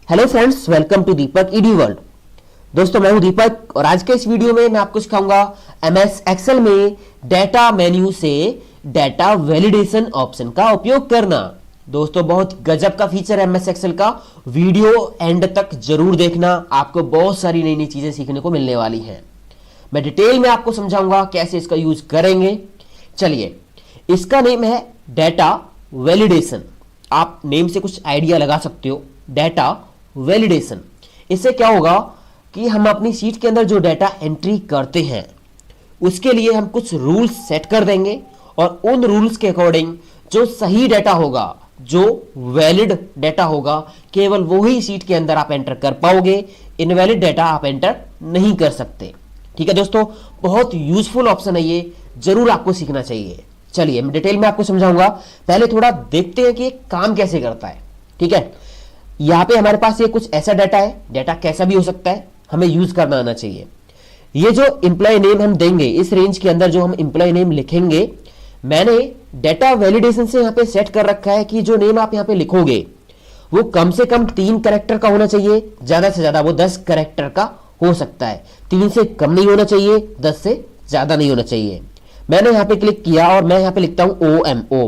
Hello friends, welcome to Deepak ED world. दोस्तों, मैं हूं दीपक और आज के इस वीडियो में मैं आपको सिखाऊंगा एमएस एक्सेल में डाटा मेन्यू से डाटा वैलिडेशन ऑप्शन का उपयोग करना। दोस्तों, बहुत गजब का फीचर है एमएस एक्सेल का। वीडियो एंड तक जरूर देखना, आपको बहुत सारी नई नई चीजें सीखने को मिलने वाली हैं। मैं डिटेल में आपको समझाऊंगा कैसे इसका यूज करेंगे। चलिए, इसका नेम है डाटा वैलिडेशन। आप नेम से कुछ आइडिया लगा सकते हो, डाटा वैलिडेशन। इससे क्या होगा कि हम अपनी शीट के अंदर जो डाटा एंट्री करते हैं उसके लिए हम कुछ रूल्स सेट कर देंगे और उन रूल्स के अकॉर्डिंग जो सही डाटा होगा, जो वैलिड डाटा होगा, केवल वही शीट के अंदर आप एंटर कर पाओगे। इनवैलिड डाटा आप एंटर नहीं कर सकते। ठीक है दोस्तों, बहुत यूजफुल ऑप्शन है ये, जरूर आपको सीखना चाहिए। चलिए, मैं डिटेल में आपको समझाऊंगा। पहले थोड़ा देखते हैं कि ये काम कैसे करता है। ठीक है, यहां पे हमारे पास ये कुछ ऐसा डाटा है, डाटा कैसा भी हो सकता है, हमें यूज करना आना चाहिए। ये जो एम्प्लॉय नेम हम देंगे, इस रेंज के अंदर जो हम एम्प्लॉय नेम लिखेंगे, मैंने डाटा वैलिडेशन से यहां पे सेट कर रखा है कि जो नेम आप यहां पे लिखोगे वो कम से कम 3 कैरेक्टर का होना चाहिए, ज्यादा से ज्यादा वो 10 कैरेक्टर का हो सकता है। 3 से कम नहीं होना चाहिए, 10 से ज्यादा नहीं होना चाहिए। मैंने यहां पे क्लिक किया और मैं यहां पे लिखता हूं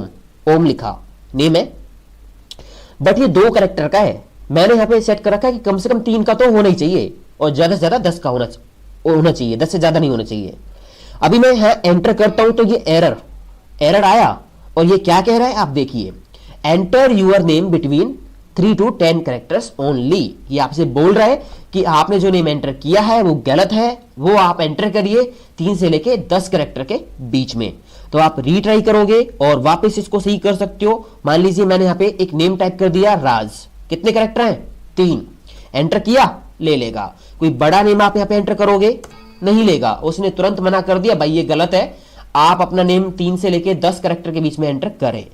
ओम लिखा, नेम है, बट ये 2 कैरेक्टर का है। मैंने यहां पे सेट कर रखा है कि कम से कम 3 का तो होना ही चाहिए और ज्यादा से ज्यादा 10 का होना चाहिए, 10 से ज्यादा नहीं होना चाहिए। अभी मैं यहां एंटर करता हूं तो ये एरर आया और ये क्या कह रहा है आप देखिए, enter your name between 3 to 10 characters only. ये आपसे बोल रहा है कि आपने जो नेम एंटर किया है वो गलत है, वो आप एंटर करिए 3 से लेके 10 कैरेक्टर के बीच में। तो आप रीट्राई करोगे और वापस इसको सही कर सकते हो। मान लीजिए मैंने यहां पे एक नेम टाइप कर दिया राज, कितने कैरेक्टर हैं? 3। एंटर किया, ले लेगा। कोई बड़ा नेम आप यहां पे एंटर करोगे, नहीं लेगा, उसने तुरंत मना कर दिया, भाई ये गलत है, आप अपना नेम 3 से लेके 10 कैरेक्टर के बीच में एंटर करें।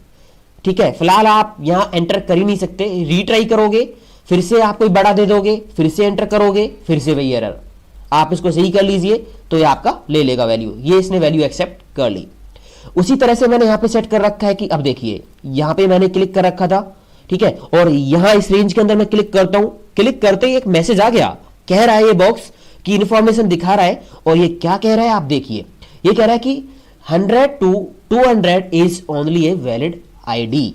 ठीक है, फिलहाल आप यहां एंटर कर ही नहीं सकते, रीट्राई करोगे, फिर से आप कोई बड़ा दे दोगे, फिर से एंटर करोगे, फिर से वही एरर। आप इसको सही कर लीजिए तो ये आपका ले लेगा वैल्यू। ये इसने वैल्यू एक्सेप्ट कर ली। उसी तरह से मैंने यहां पे सेट कर रखा है कि अब देखिए, यहां पे मैंने क्लिक कर रखा था, ठीक है, और यहां इस रेंज के अंदर मैं क्लिक करता हूं। क्लिक करते ही एक मैसेज आ गया, कह रहा है ये बॉक्स की इंफॉर्मेशन दिखा रहा है। और ये क्या कह रहा है आप देखिए, ये कह रहा है कि 100 to 200 is only a valid ID.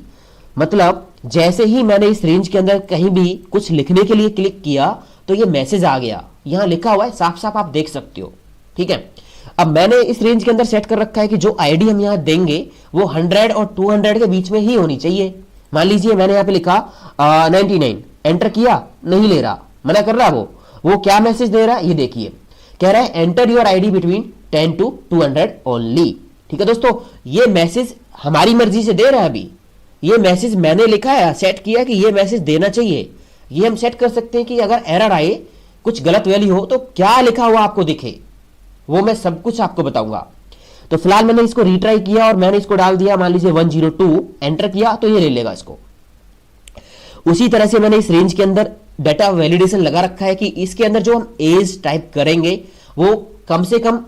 मतलब जैसे ही मैंने इस रेंज के अंदर कहीं भी कुछ लिखने के लिए क्लिक किया तो ये मैसेज आ गया, यहां लिखा हुआ है, साफ साफ आप देख सकते हो। ठीक है, अब मैंने इस रेंज के अंदर सेट कर रखा है कि जो आईडी हम यहां देंगे वो 100 और 200 के बीच में ही होनी चाहिए। मान लीजिए मैंने यहां पे लिखा 99, एंटर किया, नहीं ले रहा, मना कर रहा। वो क्या मैसेज दे रहा है ये देखिए, कह रहा है enter your ID between 10 to 200 only. ठीक है दोस्तों, ये मैसेज हमारी मर्जी से दे रहा है। अभी ये मैसेज मैंने लिखा है, सेट किया कि ये मैसेज देना चाहिए। ये हम सेट कर सकते हैं कि अगर एरर आए, कुछ गलत वैल्यू हो, तो क्या लिखा हुआ आपको दिखे, वो मैं सब कुछ आपको बताऊंगा। तो फिलहाल मैंने इसको रीट्राई किया और मैंने इसको डाल दिया, मान लीजिए 102, एंटर किया तो ये ले लेगा इसको। उसी तरह से मैंने इस रेंज के अंदर डाटा वैलिडेशन लगा रखा है कि इसके अंदर जो हम एज टाइप करेंगे वो कम से कम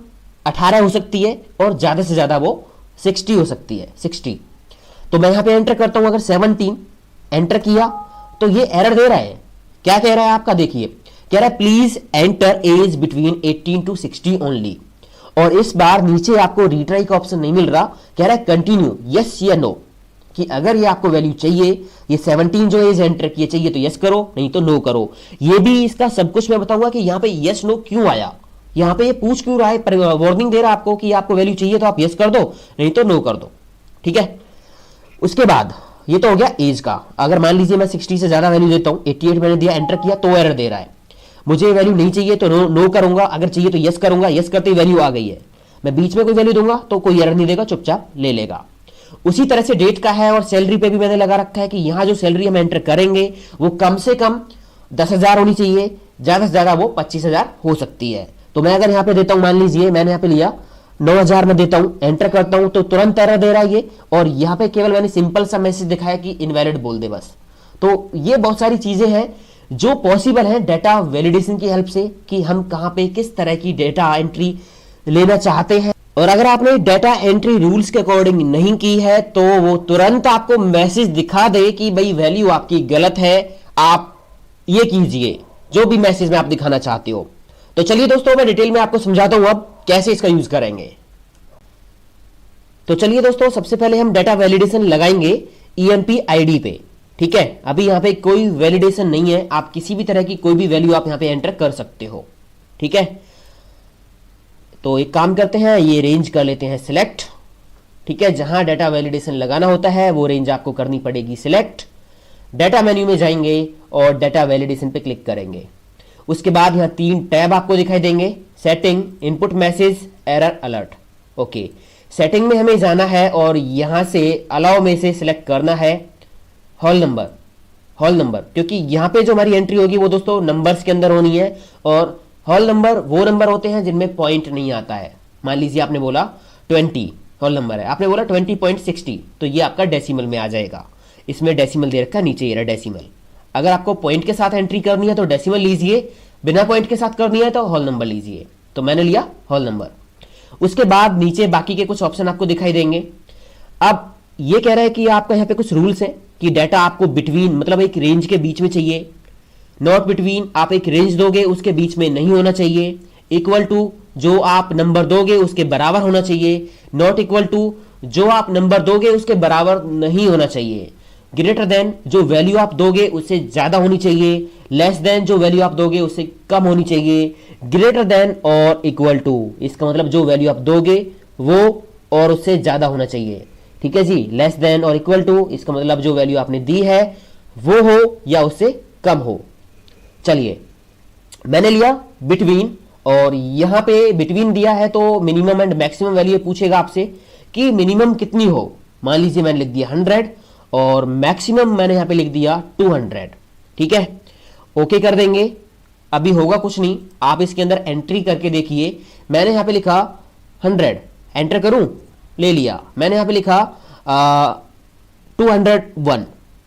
18 हो सकती है और ज्यादा से ज्यादा वो 60 हो सकती है, 60। तो मैं यहां पे एंटर करता हूं, अगर 17 एंटर किया तो ये एरर दे रहा है। क्या कह रहा है आपका देखिए, कह रहा है please enter age between 18 to 60 only. और इस बार नीचे आपको रीट्राई का ऑप्शन नहीं मिल रहा, कह रहा है कंटिन्यू, यस या नो, कि अगर ये आपको वैल्यू चाहिए, ये 17 जो एज एंटर किए चाहिए तो यस करो, नहीं तो नो करो। ये भी इसका सब कुछ मैं बताऊंगा कि यहां पे यस नो क्यों आया, यहां पे ये पूछ क्यों रहा है, वार्निंग दे रहा है आपको कि आपको वैल्यू चाहिए तो आप यस कर दो, नहीं तो नो कर दो। ठीक है, उसके बाद ये तो हो गया एज का। अगर मान लीजिए मैं 60 से ज्यादा वैल्यू देता हूं, 88 मैंने दिया, एंटर किया तो एरर दे रहा है। मुझे वैल्यू नहीं चाहिए तो नो करूंगा, अगर चाहिए तो यस करूंगा, यस करते ही वैल्यू आ गई है। मैं बीच में कोई वैल्यू दूंगा तो कोई एरर नहीं देगा, चुपचाप ले लेगा। उसी तरह से डेट का है और सैलरी पे भी मैंने लगा रखा है कि यहां जो सैलरी हम एंटर करेंगे वो कम से कम 10,000 होनी चाहिए, ज्यादा से ज्यादा वो 25,000 हो सकती है। तो मैं अगर यहां पे देता हूं, मान लीजिए मैंने यहां पे लिया 9,000 में देता हूं, एंटर करता हूं तो तुरंत एरर दे रहा है ये। और यहां पे केवल मैंने सिंपल सा मैसेज दिखाया कि इनवैलिड बोल दे बस। तो ये बहुत सारी चीजें हैं जो पॉसिबल है डाटा वैलिडेशन की हेल्प से, कि हम कहां पे किस तरह की डाटा एंट्री लेना चाहते हैं। और अगर आपने डाटा एंट्री रूल्स के अकॉर्डिंग नहीं की है तो वो तुरंत आपको मैसेज दिखा दे कि भाई वैल्यू आपकी गलत है, आप ये कीजिए जो भी मैसेज में आप दिखाना चाहते हो। तो चलिए दोस्तों मैं डिटेल में आपको समझाता हूं अब कैसे इसका यूज करेंगे। तो चलिए दोस्तों सबसे पहले हम डेटा वैलिडेशन लगाएंगे ईएमपी आईडी पे। ठीक है, अभी यहां पे कोई वैलिडेशन नहीं है, आप किसी भी तरह की कोई भी वैल्यू आप यहां पे एंटर कर सकते हो। ठीक है, तो एक काम करते हैं, ये रेंज कर लेते हैं सिलेक्ट। ठीक है, जहां डेटा वैलिडेशन लगाना होता है वो रेंज आपको करनी पड़ेगी सिलेक्ट। डेटा मेन्यू में जाएंगे और डेटा वैलिडेशन पे क्लिक करेंगे। उसके बाद यहां 3 टैब आपको दिखाई देंगे, setting, input message, error alert. Okay, setting में हमें जाना है और यहां से अलाउ में से सिलेक्ट करना है होल नंबर। होल नंबर, क्योंकि यहां पे जो हमारी एंट्री होगी वो दोस्तों नंबर्स के अंदर होनी है, और होल नंबर वो नंबर होते हैं जिनमें पॉइंट नहीं आता है। मान लीजिए आपने बोला 20 होल नंबर है, आपने बोला 20.60, तो ये आपका डेसिमल में आ जाएगा। इसमें डेसिमल दे रखा है, नीचे ये रहा डेसिमल। अगर आपको पॉइंट के साथ एंट्री करनी है तो डेसिमल लीजिए, बिना पॉइंट के साथ करनी है तो होल नंबर लीजिए। तो मैंने लिया होल नंबर। उसके बाद नीचे बाकी के कुछ ऑप्शन आपको दिखाई देंगे। अब ये कह रहा है कि आपका यहाँ पे कुछ रूल्स है कि डाटा आपको बिटवीन, मतलब एक रेंज के बीच में चाहिए। नॉट बिटवीन, आप एक रेंज दोगे उसके बीच में नहीं होना चाहिए। इक्वल टू, जो आप नंबर दोगे उसके बराबर होना चाहिए। नॉट इक्वल टू, जो आप नंबर दोगे उसके बराबर नहीं होना चाहिए। ग्रेटर देन, जो वैल्यू आप दोगे उससे ज्यादा होनी चाहिए। लेस देन, जो वैल्यू आप दोगे उससे कम होनी चाहिए। ग्रेटर देन और इक्वल टू, इसका मतलब जो वैल्यू आप दोगे वो और उससे ज्यादा होना चाहिए। ठीक है जी, लेस देन और इक्वल टू, इसका मतलब जो वैल्यू आपने दी है वो हो या उससे कम हो। चलिए, मैंने लिया बिटवीन, और यहां पे बिटवीन दिया है तो मिनिमम एंड मैक्सिमम वैल्यू पूछेगा आपसे कि मिनिमम कितनी हो। मान लीजिए मैंने लिख दिया 100 और मैक्सिमम मैंने यहां पे लिख दिया 200। ठीक है, ओके कर देंगे। अभी होगा कुछ नहीं, आप इसके अंदर एंट्री करके देखिए। मैंने यहां पे लिखा 100, एंटर करूं, ले लिया। मैंने यहां पे लिखा 201,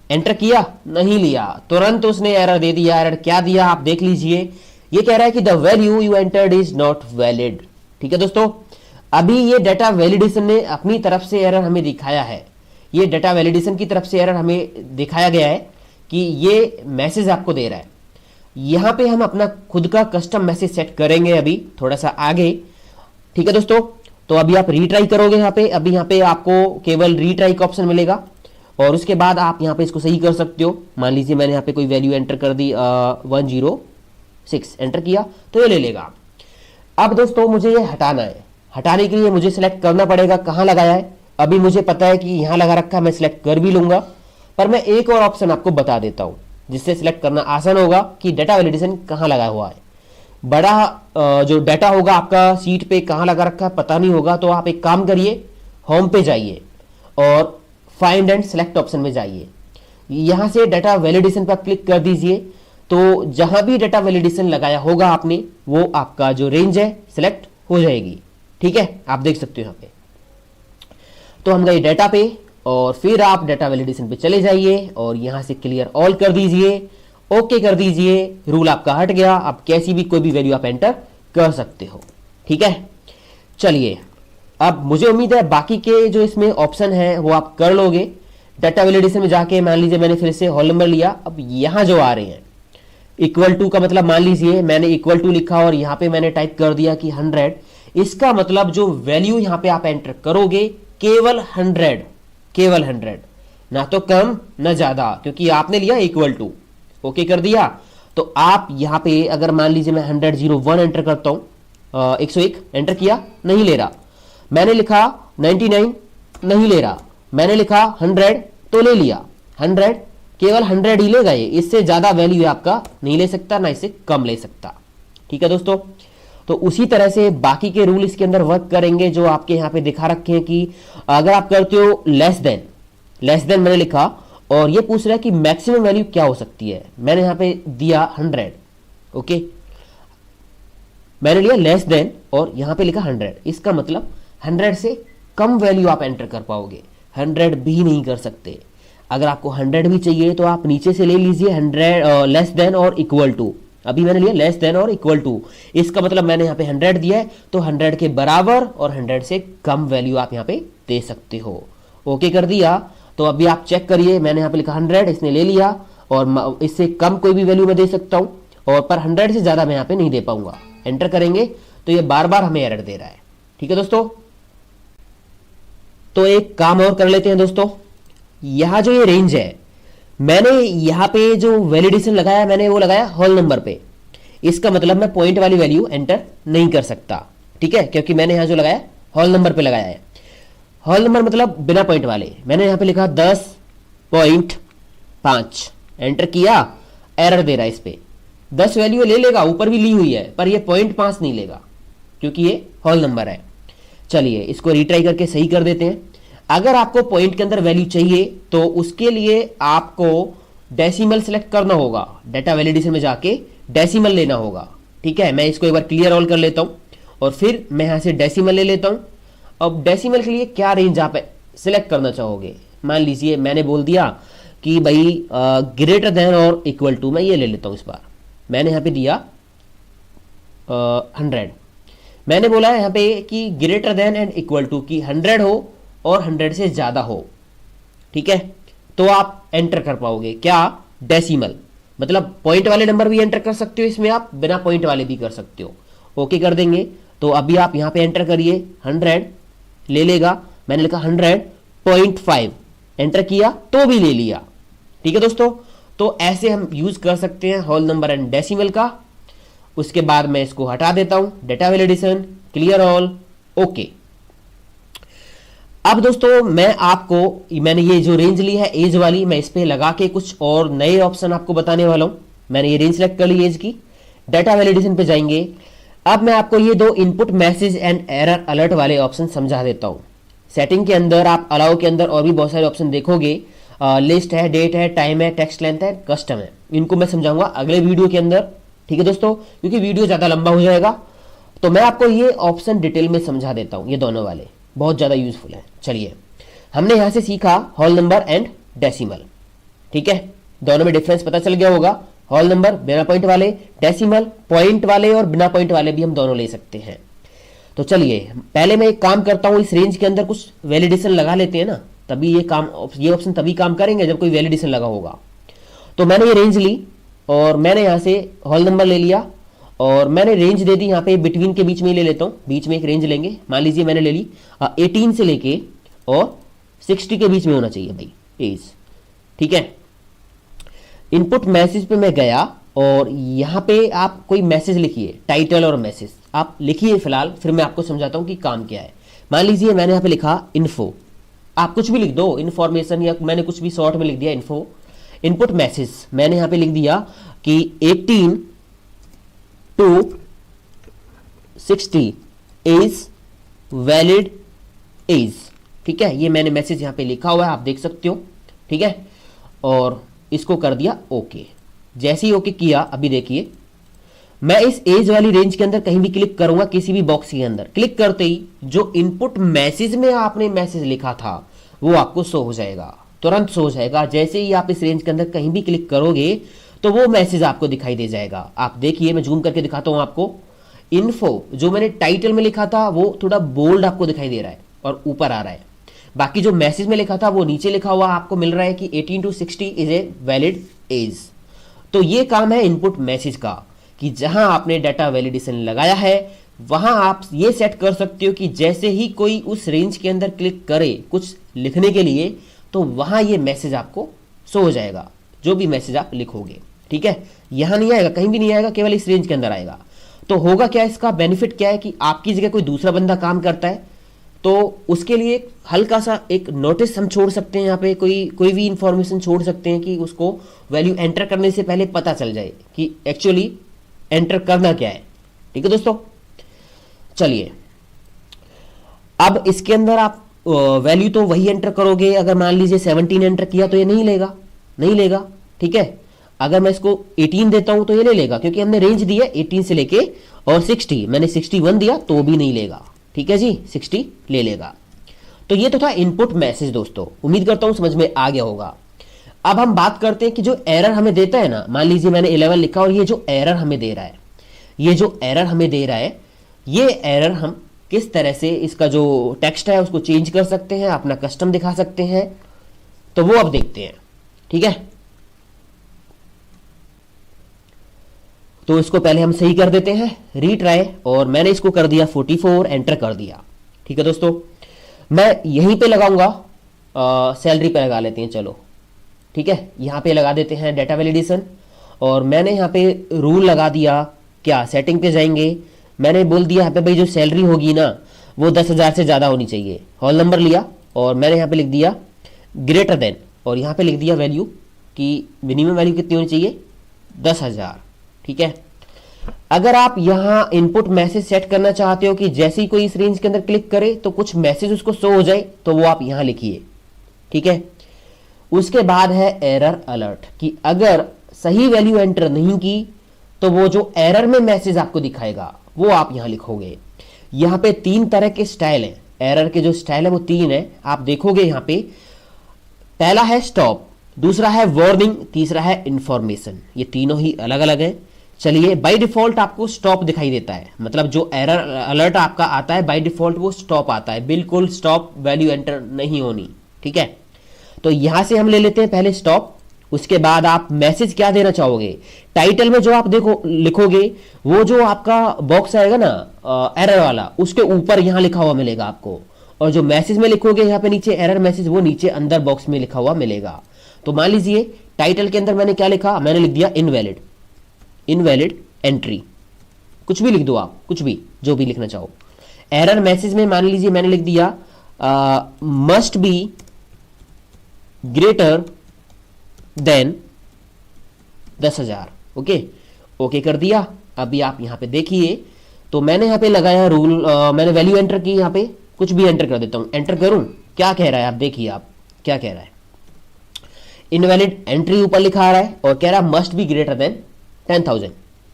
एंटर किया, नहीं लिया, तुरंत उसने एरर दे दिया। एरर क्या दिया आप देख लीजिए, ये कह रहा है कि the value you entered is not valid. ठीक है दोस्तों, अभी ये डाटा वैलिडेशन ने अपनी तरफ से एरर हमें दिखाया है। ये डाटा वैलिडेशन की तरफ से एरर हमें दिखाया गया है कि ये मैसेज आपको दे रहा है। यहां पे हम अपना खुद का कस्टम मैसेज सेट करेंगे अभी थोड़ा सा आगे। ठीक है दोस्तों, तो अभी आप रीट्राई करोगे यहाँ पे। अभी यहाँ पे आपको केवल रीट्राई का ऑप्शन मिलेगा और उसके बाद आप यहाँ पे इसको सही कर सकते हो। मान लीजिए मैंने यहाँ पे कोई वैल्यू एंटर कर दी 106, एंटर किया तो ये ले लेगा। अब दोस्तों मुझे ये हटाना है, हटाने के लिए मुझे सिलेक्ट करना पड़ेगा कहाँ लगाया है। अभी मुझे पता है कि यहाँ लगा रखा है, मैं सिलेक्ट कर भी लूंगा, पर मैं एक और ऑप्शन आपको बता देता हूँ जिससे सिलेक्ट करना आसान होगा कि डाटा वैलिडेशन कहाँ लगा हुआ है। बड़ा जो डाटा होगा आपका सीट पे कहाँ लगा रखा है पता नहीं होगा, तो आप एक काम करिए, होम पे जाइए और फाइंड एंड सेलेक्ट ऑप्शन में जाइए। यहां से डाटा वैलिडेशन पर क्लिक कर दीजिए, तो जहां भी डाटा वैलिडेशन लगाया होगा आपने वो आपका जो रेंज है सिलेक्ट हो जाएगी। ठीक है, आप देख सकते हो यहाँ पे। तो हम गए डाटा पे और फिर आप डाटा वैलिडेशन पे चले जाइए और यहां से क्लियर ऑल कर दीजिए, ओके कर दीजिए। रूल आपका हट गया, आप कैसी भी कोई भी वैल्यू आप एंटर कर सकते हो। ठीक है, चलिए अब मुझे उम्मीद है बाकी के जो इसमें ऑप्शन है वो आप कर लोगे। डाटा वैलिडेशन में जाके मान लीजिए मैंने फिर से होल नंबर लिया। अब यहां जो आ रहे हैं इक्वल टू का मतलब, मान लीजिए मैंने इक्वल टू लिखा और यहां पे मैंने टाइप कर दिया कि 100, इसका मतलब जो वैल्यू यहां पे आप एंटर करोगे केवल 100, केवल 100, ना तो कम ना ज्यादा, क्योंकि आपने लिया इक्वल टू। ओके कर दिया, तो आप यहां पे अगर मान लीजिए मैं 100.01 एंटर करता हूं, 101 एंटर किया, नहीं ले रहा। मैंने लिखा 99, नहीं ले रहा। मैंने लिखा 100 तो ले लिया। 100, केवल 100 ही लेगा ये, इससे ज्यादा वैल्यू आपका नहीं ले सकता, ना इससे कम ले सकता। ठीक है दोस्तों, तो उसी तरह से बाकी के रूल इसके अंदर वर्क करेंगे जो आपके यहां पे दिखा रखे हैं कि अगर आप करते हो लेस देन मैंने लिखा और ये पूछ रहा है कि मैक्सिमम वैल्यू क्या हो सकती है। मैंने यहां पे दिया 100। ओके, मैंने लिया लेस देन और यहां पे लिखा 100, इसका मतलब 100 से कम वैल्यू आप एंटर कर पाओगे, 100 भी नहीं कर सकते। अगर आपको 100 भी चाहिए तो आप नीचे से ले लीजिए 100 लेस देन और इक्वल टू। अभी मैंने लिया लेस देन और इक्वल टू, इसका मतलब मैंने यहाँ पे 100 दिया है तो 100 के बराबर और 100 से कम वैल्यू आप यहाँ पे दे सकते हो। ओके कर दिया, तो अभी आप चेक करिए, मैंने यहाँ पे लिखा 100, इसने ले लिया और इससे कम कोई भी वैल्यू मैं दे सकता हूं, और पर 100 से ज्यादा मैं यहां पे नहीं दे पाऊंगा। एंटर करेंगे तो ये बार बार हमें एरर दे रहा है। ठीक है दोस्तों, तो एक काम और कर लेते हैं दोस्तों। यहां जो ये रेंज है, मैंने यहां पे जो वैलिडेशन लगाया, मैंने वो लगाया होल नंबर पे। इसका मतलब मैं पॉइंट वाली वैल्यू एंटर नहीं कर सकता। ठीक है, क्योंकि मैंने यहां जो लगाया होल नंबर पे लगाया है। होल नंबर मतलब बिना पॉइंट वाले। मैंने यहां पे लिखा 10.5, एंटर किया, एरर दे रहा है। इस पे 10 वैल्यू ले लेगा, ऊपर भी ली हुई है, पर ये 0.5 नहीं लेगा क्योंकि ये होल नंबर है। चलिए इसको रिट्राई करके सही कर देते हैं। अगर आपको पॉइंट के अंदर वैल्यू चाहिए तो उसके लिए आपको डेसिमल सेलेक्ट करना होगा। डाटा वैलिडेशन में जाके डेसिमल लेना होगा। ठीक है, मैं इसको एक बार क्लियर ऑल कर लेता हूं और फिर मैं यहां से डेसिमल ले लेता हूं। अब डेसिमल के लिए क्या रेंज आप सिलेक्ट करना चाहोगे? मान लीजिए मैंने बोल दिया कि भाई ग्रेटर देन और इक्वल टू, मैं ये ले लेता हूं। इस बार मैंने यहां पे दिया 100। मैंने बोला है यहां पे कि greater than and equal to की 100 हो और 100 से ज्यादा हो। ठीक है, तो आप एंटर कर पाओगे क्या? डेसिमल। मतलब पॉइंट वाले नंबर भी एंटर कर सकते हो इसमें, आप बिना पॉइंट वाले भी कर सकते हो। ओके कर देंगे तो अभी आप यहां पे एंटर करिए, 100 ले लेगा। मैंने लिखा 100.5, एंटर किया तो भी ले लिया। ठीक है दोस्तों, तो ऐसे हम यूज कर सकते हैं होल नंबर एंड डेसिमल का। उसके बाद मैं इसको हटा देता हूं, data validation, clear all, okay. अब दोस्तों मैंने ये जो रेंज ली है एज वाली, मैं इस पे लगा के कुछ और नए ऑप्शन आपको बताने वाला हूं। मैंने ये रेंज सेलेक्ट कर ली एज की, डाटा वैलिडेशन पे जाएंगे। अब मैं आपको ये दो input message and error alert वाले ऑप्शन समझा देता हूं। सेटिंग के अंदर आप अलाउ के अंदर और भी बहुत सारे ऑप्शन देखोगे। लिस्ट है, डेट है, टाइम है, टेक्स्ट लेंथ है, कस्टम है। इनको मैं समझाऊंगा अगले वीडियो के अंदर। ठीक है दोस्तों, क्योंकि वीडियो ज्यादा लंबा हो जाएगा, तो मैं आपको ये ऑप्शन डिटेल में समझा देता हूं। ये दोनों वाले बहुत ज्यादा यूजफुल है। चलिए, हमने यहां से सीखा होल नंबर एंड डेसिमल। ठीक है, दोनों में डिफरेंस पता चल गया होगा। होल नंबर बिना पॉइंट वाले, डेसिमल पॉइंट वाले, और बिना पॉइंट वाले भी हम दोनों ले सकते हैं। तो चलिए पहले मैं एक काम करता हूं, इस रेंज के अंदर कुछ वैलिडेशन लगा लेते हैं ना, तभी ये ऑप्शन तभी काम करेंगे जब कोई वैलिडेशन लगा होगा। तो मैंने ये रेंज ली और मैंने यहां से होल नंबर ले लिया और मैंने रेंज दे दी यहां पे बिटवीन के बीच में ही ले लेता हूं। बीच में एक रेंज लेंगे, मान लीजिए मैंने ले ली 18 से लेके और 60 के बीच में होना चाहिए भाई एज। ठीक है, इनपुट मैसेज पे मैं गया और यहां पे आप कोई मैसेज लिखिए, टाइटल और मैसेज आप लिखिए फिलहाल, फिर मैं आपको समझाता हूं कि काम क्या है। मान लीजिए मैंने यहां पे लिखा इन्फो, आप कुछ भी लिख दो, इन्फॉर्मेशन, या मैंने कुछ भी शॉर्ट में लिख दिया इन्फो। इनपुट मैसेज मैंने यहां पे लिख दिया कि 18 to 60 इज वैलिड एज। ठीक है, ये मैंने मैसेज यहां पे लिखा हुआ है, आप देख सकते हो। ठीक है, और इसको कर दिया ओके। जैसे ही ओके किया, अभी देखिए मैं इस एज वाली रेंज के अंदर कहीं भी क्लिक करूंगा, किसी भी बॉक्स के अंदर क्लिक करते ही जो इनपुट मैसेज में आपने मैसेज लिखा था वो आपको शो हो जाएगा, तुरंत शो हो जाएगा। जैसे ही आप इस रेंज के अंदर कहीं भी क्लिक करोगे तो वो मैसेज आपको दिखाई दे जाएगा। आप देखिए, मैं जूम करके दिखाता हूं आपको। इन्फो जो मैंने टाइटल में लिखा था वो थोड़ा बोल्ड आपको दिखाई दे रहा है और ऊपर आ रहा है। बाकी जो मैसेज में लिखा था वो नीचे लिखा हुआ आपको मिल रहा है कि 18 to 60 is a valid age. तो ये काम है इनपुट मैसेज का, कि जहां आपने डाटा वैलिडेशन लगाया है वहां आप ये सेट कर सकते हो कि जैसे ही कोई उस रेंज के अंदर क्लिक करे कुछ लिखने के लिए, तो वहां ये मैसेज आपको शो हो जाएगा, जो भी मैसेज आप लिखोगे। ठीक है, यहां नहीं आएगा, कहीं भी नहीं आएगा, केवल इस रेंज के अंदर आएगा। तो होगा क्या, इसका बेनिफिट क्या है कि आपकी जगह कोई दूसरा बंदा काम करता है तो उसके लिए हल्का सा एक नोटिस हम छोड़ सकते हैं, यहाँ पे कोई भी इंफॉर्मेशन छोड़ सकते हैं कि उसको वैल्यू एंटर करने से पहले पता चल जाए कि एक्चुअली एंटर करना क्या है। ठीक है दोस्तों, चलिए अब इसके अंदर आप वैल्यू तो वही एंटर करोगे। अगर मान लीजिए 17 एंटर किया तो ये नहीं लेगा। ठीक है, अगर मैं इसको 18 देता हूं तो ये ले लेगा, क्योंकि हमने रेंज दी है 18 से लेके और 60। मैंने 61 दिया तो भी नहीं लेगा। ठीक है जी, 60 ले लेगा। तो ये तो था इनपुट मैसेज दोस्तों, उम्मीद करता हूं समझ में आ गया होगा। अब हम बात करते हैं कि जो एरर हमें देता है ना, मान लीजिए मैंने 11 लिखा और ये जो एरर हमें दे रहा है, ये एरर हम किस तरह से इसका जो टेक्स्ट है उसको चेंज कर सकते हैं, अपना कस्टम दिखा सकते हैं, तो वो अब देखते हैं। ठीक है, तो इसको पहले हम सही कर देते हैं, रीट्राई, और मैंने इसको कर दिया 44, एंटर कर दिया। ठीक है दोस्तों, मैं यहीं पे लगाऊंगा, सैलरी पे लगा लेते हैं, चलो ठीक है, यहाँ पे लगा देते हैं डेटा वैलिडेशन, और मैंने यहाँ पे रूल लगा दिया, क्या सेटिंग पे जाएंगे, मैंने बोल दिया यहाँ पे भाई जो सैलरी होगी ना वो 10,000 से ज़्यादा होनी चाहिए, होल नंबर लिया, और मैंने यहाँ पे लिख दिया ग्रेटर देन, और यहाँ पे लिख दिया वैल्यू कि मिनिमम वैल्यू कितनी होनी चाहिए, 10,000। ठीक है, अगर आप यहाँ इनपुट मैसेज सेट करना चाहते हो कि जैसे ही कोई इस रेंज के अंदर क्लिक करे तो कुछ मैसेज उसको शो हो जाए, तो वो आप यहाँ लिखिए। ठीक है, उसके बाद है एरर अलर्ट, कि अगर सही वैल्यू एंटर नहीं की तो वो जो एरर में मैसेज आपको दिखाएगा वो आप यहां लिखोगे। यहां पे 3 तरह के स्टाइल हैं, एरर के जो स्टाइल है वो 3 है, आप देखोगे यहां पे। पहला है स्टॉप, दूसरा है वार्निंग, तीसरा है इंफॉर्मेशन। ये तीनों ही अलग अलग है। चलिए, बाय डिफॉल्ट आपको स्टॉप दिखाई देता है, मतलब जो एरर अलर्ट आपका आता है बाय डिफॉल्ट वो स्टॉप आता है, बिल्कुल स्टॉप, वैल्यू एंटर नहीं होनी। ठीक है, तो यहां से हम ले लेते हैं पहले स्टॉप। उसके बाद आप मैसेज क्या देना चाहोगे, टाइटल में जो आप देखो लिखोगे वो जो आपका बॉक्स आएगा ना एरर वाला, उसके ऊपर यहां लिखा हुआ मिलेगा आपको, और जो मैसेज में लिखोगे यहाँ पे नीचे एरर मैसेज, वो नीचे अंदर बॉक्स में लिखा हुआ मिलेगा। तो मान लीजिए टाइटल के अंदर मैंने क्या लिखा, मैंने लिख दिया इनवैलिड, इनवैलिड एंट्री, कुछ भी लिख दो आप, कुछ भी जो भी लिखना चाहो। एरर मैसेज में मान लीजिए मैंने लिख दिया must be greater than 10,000। Okay, okay कर दिया। अभी आप यहां पे देखिए, तो मैंने यहां पे लगाया रूल, मैंने वैल्यू एंटर की, यहां पे कुछ भी एंटर कर देता हूं, एंटर करूं, क्या कह रहा है आप देखिए, आप क्या कह रहा है, इनवैलिड एंट्री ऊपर लिखा आ रहा है और कह रहा है मस्ट बी ग्रेटर देन 10,000।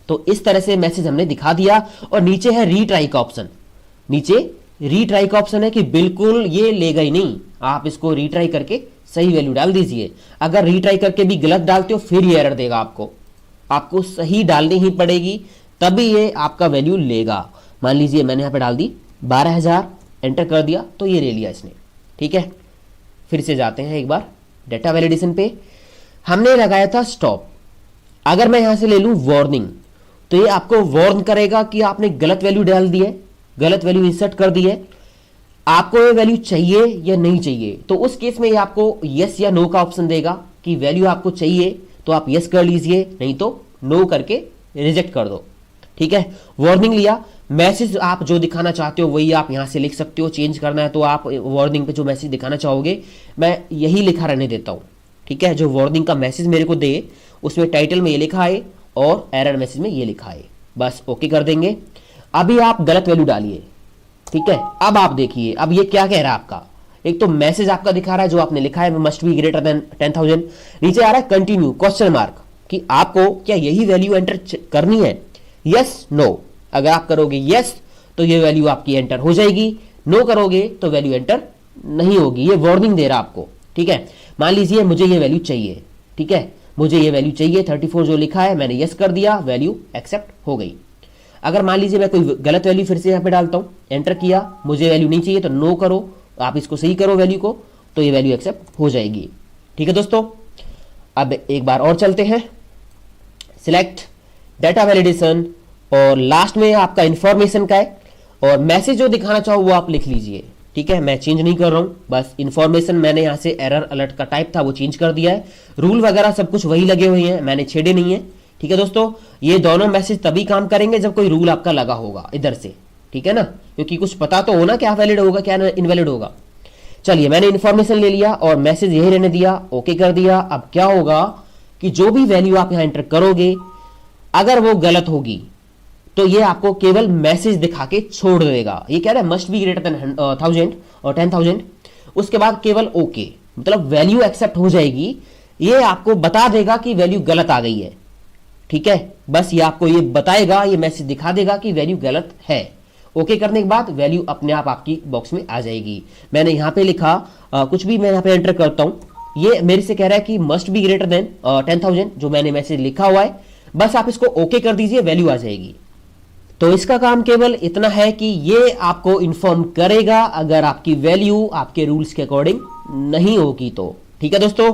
तो इस तरह से मैसेज हमने दिखा दिया। और नीचे है रीट्राई का ऑप्शन, नीचे रीट्राई का ऑप्शन है कि बिल्कुल ये लेगा ही नहीं, आप इसको रीट्राई करके सही वैल्यू डाल दीजिए। अगर रीट्राई करके भी गलत डालते हो फिर ये एरर देगा आपको, आपको सही डालनी ही पड़ेगी, तभी ये आपका वैल्यू लेगा। मान लीजिए मैंने यहां पे डाल दी 12,000, एंटर कर दिया तो ये ले लिया इसने। ठीक है, फिर से जाते हैं एक बार डेटा वैलिडेशन पे। हमने लगाया था स्टॉप, अगर मैं यहां से ले लूं वार्निंग, तो ये आपको वार्न करेगा कि आपने गलत वैल्यू डाल दी है, गलत वैल्यू इंसर्ट कर दी है, आपको ये वैल्यू चाहिए या नहीं चाहिए। तो उस केस में ये आपको यस या नो का ऑप्शन देगा कि वैल्यू आपको चाहिए तो आप यस कर लीजिए, नहीं तो नो करके रिजेक्ट कर दो। ठीक है, वार्निंग लिया, मैसेज आप जो दिखाना चाहते हो वही आप यहां से लिख सकते हो, चेंज करना है तो आप वार्निंग पे जो मैसेज दिखाना चाहोगे मैं यही लिखा रहने देता हूं। ठीक है, जो वार्निंग का मैसेज मेरे को दे उसमें टाइटल में ये लिखा है और एरर मैसेज में ये लिखा है, बस ओके कर देंगे। अभी आप गलत वैल्यू डालिए। ठीक है, अब आप देखिए, अब ये क्या कह रहा है आपका, एक तो मैसेज आपका दिखा रहा है जो आपने लिखा है मस्ट बी ग्रेटर देन 10,000, नीचे आ रहा है कंटिन्यू क्वेश्चन मार्क, कि आपको क्या यही वैल्यू एंटर करनी है, यस नो। अगर आप करोगे यस तो ये वैल्यू आपकी एंटर हो जाएगी, नो करोगे तो वैल्यू एंटर नहीं होगी। ये वार्निंग दे रहा आपको। ठीक है, मान लीजिए मुझे ये वैल्यू चाहिए, ठीक है, मुझे ये वैल्यू चाहिए 34 जो लिखा है, मैंने यस कर दिया, वैल्यू एक्सेप्ट हो गई। अगर मान लीजिए मैं कोई गलत वैल्यू फिर से यहां पे डालता हूं, एंटर किया, मुझे वैल्यू नहीं चाहिए तो नो करो, आप इसको सही करो वैल्यू को, तो ये वैल्यू एक्सेप्ट हो जाएगी। ठीक है दोस्तों, अब एक बार और चलते हैं, सिलेक्ट डेटा वैलिडेशन, और लास्ट में आपका इंफॉर्मेशन का है, और मैसेज जो दिखाना चाहो वो आप लिख लीजिए। ठीक है, मैं चेंज नहीं कर रहा हूं, बस इंफॉर्मेशन मैंने यहां से एरर अलर्ट का टाइप था वो चेंज कर दिया है, रूल वगैरह सब कुछ वही लगे हुए हैं, मैंने छेड़े नहीं है। ठीक है दोस्तों, ये दोनों मैसेज तभी काम करेंगे जब कोई रूल आपका लगा होगा इधर से। ठीक है ना, क्योंकि कुछ पता तो हो ना क्या वैलिड होगा क्या इनवैलिड होगा। चलिए, मैंने इंफॉर्मेशन ले लिया और मैसेज यही रहने दिया, ओके कर दिया। अब क्या होगा कि जो भी वैल्यू आप यहां एंटर करोगे अगर वो गलत होगी तो ये आपको केवल मैसेज दिखा के छोड़ देगा। ये कह रहा है मस्ट बी ग्रेटर देन 1,000 और 10,000, उसके बाद केवल ओके, मतलब वैल्यू एक्सेप्ट हो जाएगी, ये आपको बता देगा कि वैल्यू गलत आ गई है। ठीक है, बस ये आपको ये बताएगा, ये मैसेज दिखा देगा कि वैल्यू गलत है। ओके करने के बाद वैल्यू अपने आप आपकी बॉक्स में आ जाएगी। मैंने यहां पे लिखा कुछ भी मैं यहां पे एंटर करता हूं, ये मेरे से कह रहा है कि मस्ट बी ग्रेटर देन 10,000, जो मैंने मैसेज लिखा हुआ है, बस आप इसको ओके कर दीजिए, वैल्यू आ जाएगी। तो इसका काम केवल इतना है कि ये आपको इन्फॉर्म करेगा अगर आपकी वैल्यू आपके रूल्स के अकॉर्डिंग नहीं होगी तो। ठीक है दोस्तों,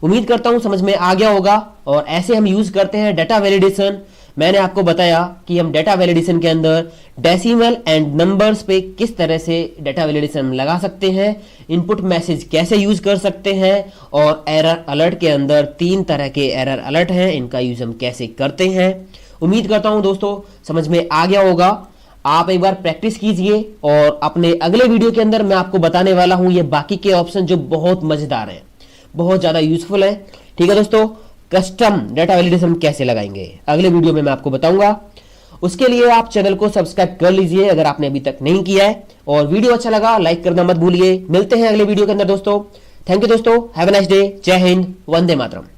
उम्मीद करता हूं समझ में आ गया होगा, और ऐसे हम यूज करते हैं डेटा वैलिडेशन मैंने आपको बताया कि हम डेटा वैलिडेशन के अंदर डेसिमल एंड नंबर्स पे किस तरह से डेटा वैलिडेशन लगा सकते हैं, इनपुट मैसेज कैसे यूज कर सकते हैं, और एरर अलर्ट के अंदर 3 तरह के एरर अलर्ट हैं, इनका यूज हम कैसे करते हैं। उम्मीद करता हूं दोस्तों समझ में आ गया होगा। आप एक बार प्रैक्टिस कीजिए और अपने अगले वीडियो के अंदर मैं आपको बताने वाला हूं ये बाकी के ऑप्शन जो बहुत मजेदार हैं, बहुत ज्यादा यूजफुल है। ठीक है दोस्तों, कस्टम डेटा वैलिडेशन कैसे लगाएंगे अगले वीडियो में मैं आपको बताऊंगा। उसके लिए आप चैनल को सब्सक्राइब कर लीजिए अगर आपने अभी तक नहीं किया है, और वीडियो अच्छा लगा लाइक करना मत भूलिए। मिलते हैं अगले वीडियो के अंदर दोस्तों। थैंक यू दोस्तों, हैव अ नाइस डे। जय हिंद, वंदे मातरम।